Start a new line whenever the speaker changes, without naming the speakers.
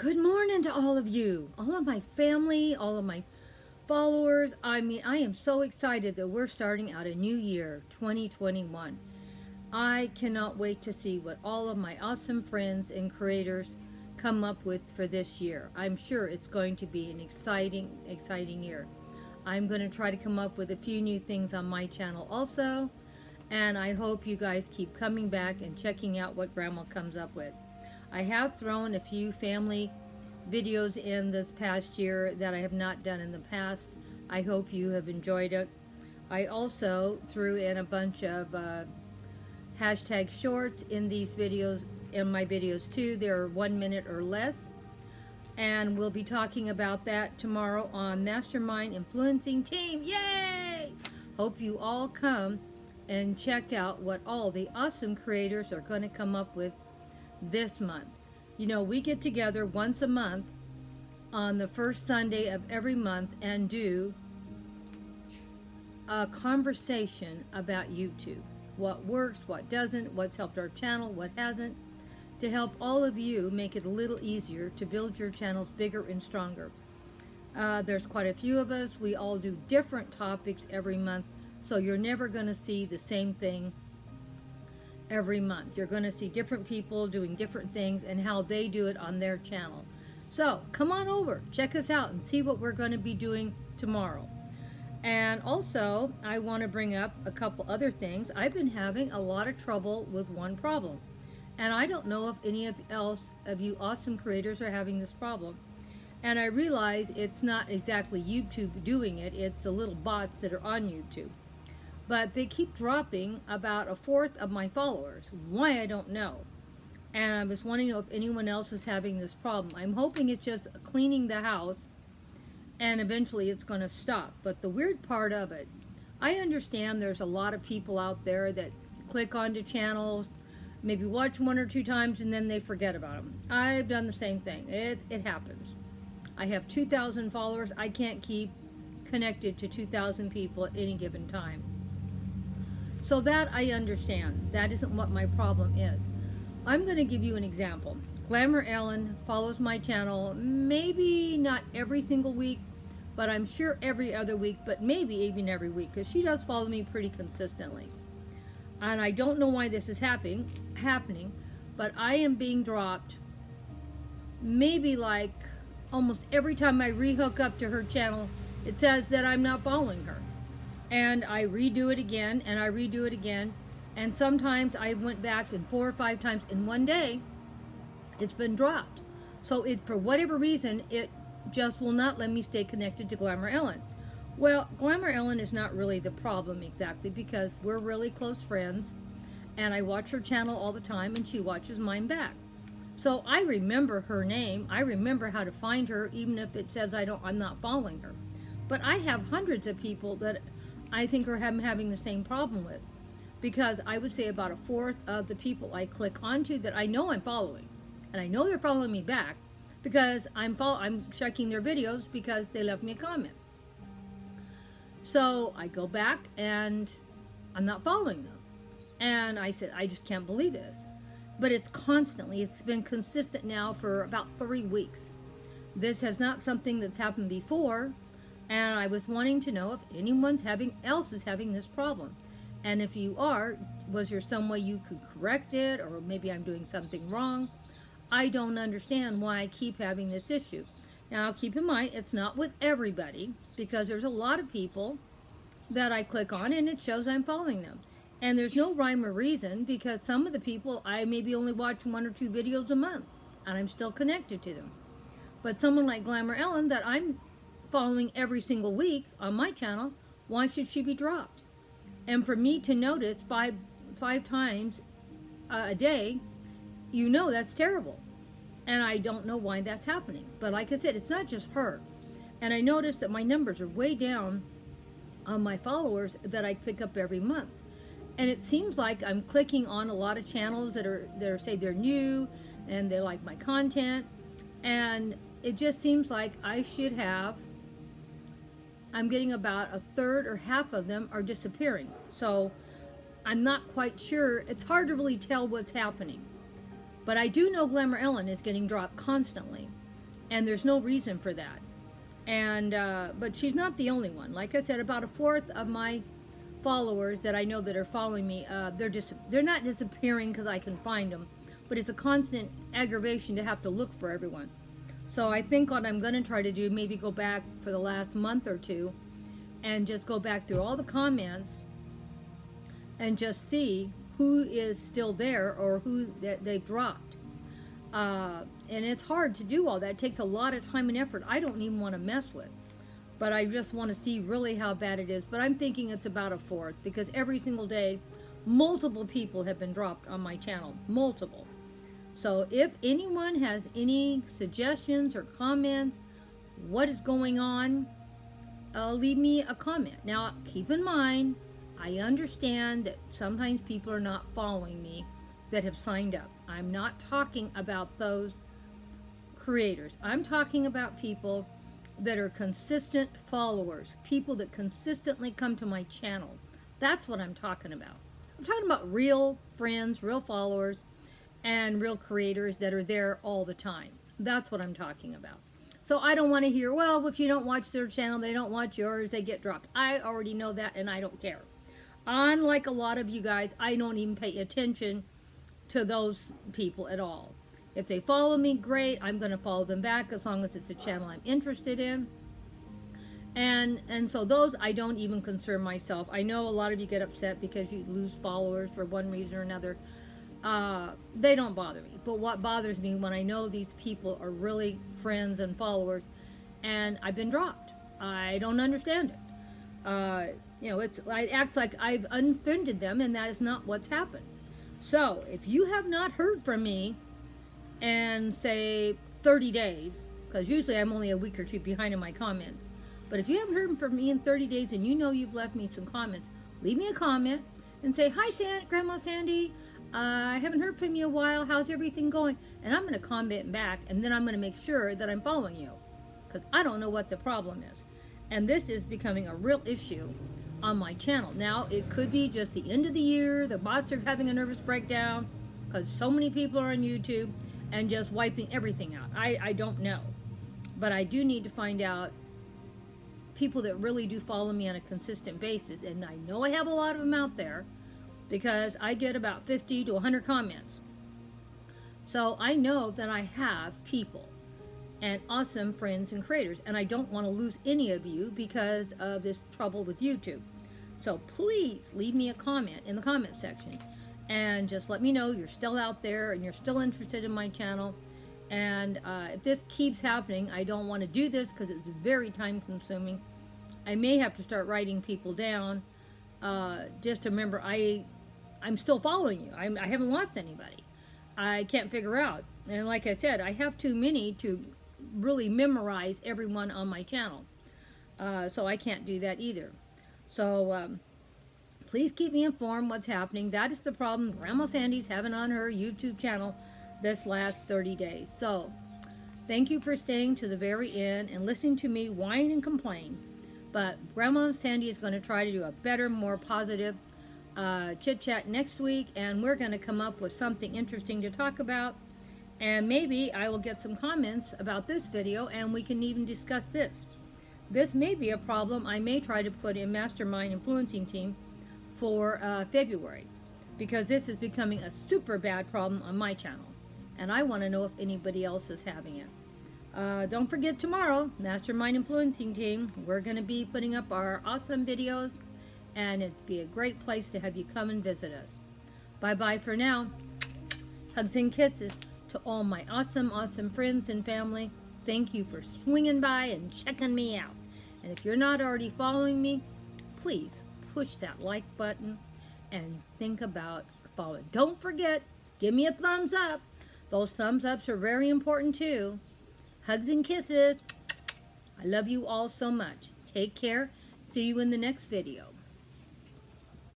Good morning to all of you, all of my family, all of my followers. I am so excited that we're starting out a new year, 2021. I cannot wait to see what all of my awesome friends and creators come up with for this year. I'm sure it's going to be an exciting year. I'm going to try to come up with a few new things on my channel also, and I hope you guys keep coming back and checking out what Grandma comes up with. I have thrown a few family videos in this past year that I have not done in the past. I hope you have enjoyed it. I also threw in a bunch of hashtag shorts in these videos, in my videos too. They're 1 minute or less. And we'll be talking about that tomorrow on Mastermind Influencing Team. Yay! Hope you all come and check out what all the awesome creators are going to come up with this month. You know, we get together once a month on the first Sunday of every month and do a conversation about YouTube. What works, what doesn't, what's helped our channel, what hasn't, to help all of you make it a little easier to build your channels bigger and stronger. There's quite a few of us. We all do different topics every month, so you're never going to see the same thing every month. You're going to see different people doing different things and how they do it on their channel. So come on over, check us out and see what we're going to be doing tomorrow. And also, I want to bring up a couple other things. I've been having a lot of trouble with one problem, and I don't know if any of you awesome creators are having this problem. And I realize it's not exactly YouTube doing it, it's the little bots that are on YouTube. But they keep dropping about a fourth of my followers. Why, I don't know. And I was wanting to know if anyone else is having this problem. I'm hoping it's just cleaning the house and eventually it's going to stop. But the weird part of it, I understand there's a lot of people out there that click onto channels, maybe watch 1 or 2 times and then they forget about them. I've done the same thing. It happens. I have 2,000 followers. I can't keep connected to 2,000 people at any given time. So that I understand. That isn't what my problem is. I'm going to give you an example. Glamour Ellen follows my channel, maybe not every single week, but I'm sure every other week, but maybe even every week, because she does follow me pretty consistently. And I don't know why this is happening, but I am being dropped maybe like almost every time I rehook up to her channel. It says that I'm not following her. And I redo it again, and I redo it again. And sometimes I went back and 4 or 5 times in one day, it's been dropped. So for whatever reason, it just will not let me stay connected to Glamour Ellen. Well, Glamour Ellen is not really the problem exactly, because we're really close friends, and I watch her channel all the time, and she watches mine back. So I remember her name. I remember how to find her, even if it says I'm not following her. But I have hundreds of people that I think I'm having the same problem with, because I would say about a fourth of the people I click onto that I know I'm following, and I know they're following me back because I'm checking their videos because they left me a comment. So I go back and I'm not following them, and I said, I just can't believe this. But it's been consistent now for about 3 weeks. This is not something that's happened before. And I was wanting to know if anyone else is having this problem. And if you are, was there some way you could correct it? Or maybe I'm doing something wrong. I don't understand why I keep having this issue. Now, keep in mind, it's not with everybody, because there's a lot of people that I click on and it shows I'm following them. And there's no rhyme or reason, because some of the people, I maybe only watch 1 or 2 videos a month, and I'm still connected to them. But someone like Glamour Ellen that I'm following every single week on my channel, why should she be dropped? And for me to notice five times a day, you know that's terrible. And I don't know why that's happening. But like I said, it's not just her. And I noticed that my numbers are way down on my followers that I pick up every month. And it seems like I'm clicking on a lot of channels that say they're new and they like my content. And it just seems like I'm getting about a third or half of them are disappearing. So I'm not quite sure. It's hard to really tell what's happening. But I do know Glamour Ellen is getting dropped constantly. and there's no reason for that. And but she's not the only one. Like I said, about a fourth of my followers that I know that are following me, they're not disappearing because I can find them, but it's a constant aggravation to have to look for everyone. So I think what I'm going to try to do, maybe go back for the last month or two and just go back through all the comments and just see who is still there or who they've dropped. And it's hard to do all that. It takes a lot of time and effort I don't even want to mess with. But I just want to see really how bad it is. But I'm thinking it's about a fourth, because every single day, multiple people have been dropped on my channel. Multiple. So if anyone has any suggestions or comments, what is going on, leave me a comment. Now, keep in mind, I understand that sometimes people are not following me that have signed up. I'm not talking about those creators. I'm talking about people that are consistent followers, people that consistently come to my channel. That's what I'm talking about. I'm talking about real friends, real followers, and real creators that are there all the time. That's what I'm talking about. So I don't want to hear, well, if you don't watch their channel, they don't watch yours, they get dropped. I already know that, and I don't care. Unlike a lot of you guys, I don't even pay attention to those people at all. If they follow me, great. I'm going to follow them back as long as it's a channel I'm interested in. And so those, I don't even concern myself. I know a lot of you get upset because you lose followers for one reason or another. They don't bother me. But what bothers me when I know these people are really friends and followers and I've been dropped. I don't understand it. It acts like I've unfriended them, and that is not what's happened. So if you have not heard from me and say 30 days, because usually I'm only a week or two behind in my comments, but if you haven't heard from me in 30 days and you know you've left me some comments, leave me a comment and say, hi, Grandma Sandy, I haven't heard from you in a while, how's everything going? And I'm going to comment back, and then I'm going to make sure that I'm following you, because I don't know what the problem is. And this is becoming a real issue on my channel. Now, it could be just the end of the year, the bots are having a nervous breakdown, because so many people are on YouTube, and just wiping everything out. I don't know. But I do need to find out people that really do follow me on a consistent basis. And I know I have a lot of them out there, because I get about 50 to 100 comments. So I know that I have people and awesome friends and creators. And I don't want to lose any of you because of this trouble with YouTube. So please leave me a comment in the comment section. And just let me know you're still out there and you're still interested in my channel. And if this keeps happening, I don't want to do this because it's very time consuming. I may have to start writing people down just to remember I'm still following you. I haven't lost anybody. I can't figure out. And like I said, I have too many to really memorize everyone on my channel. So I can't do that either. So please keep me informed what's happening. That is the problem Grandma Sandy's having on her YouTube channel this last 30 days. So thank you for staying to the very end and listening to me whine and complain. But Grandma Sandy is going to try to do a better, more positive chit chat next week, and we're going to come up with something interesting to talk about. And maybe I will get some comments about this video and we can even discuss this. This may be a problem I may try to put in Mastermind Influencing Team for February, because this is becoming a super bad problem on my channel, and I want to know if anybody else is having it. Don't forget tomorrow, Mastermind Influencing Team, we're going to be putting up our awesome videos, and it'd be a great place to have you come and visit us. Bye-bye for now. Hugs and kisses to all my awesome, awesome friends and family. Thank you for swinging by and checking me out. And if you're not already following me, please push that like button and think about following. Don't forget, give me a thumbs up. Those thumbs ups are very important too. Hugs and kisses. I love you all so much. Take care. See you in the next video.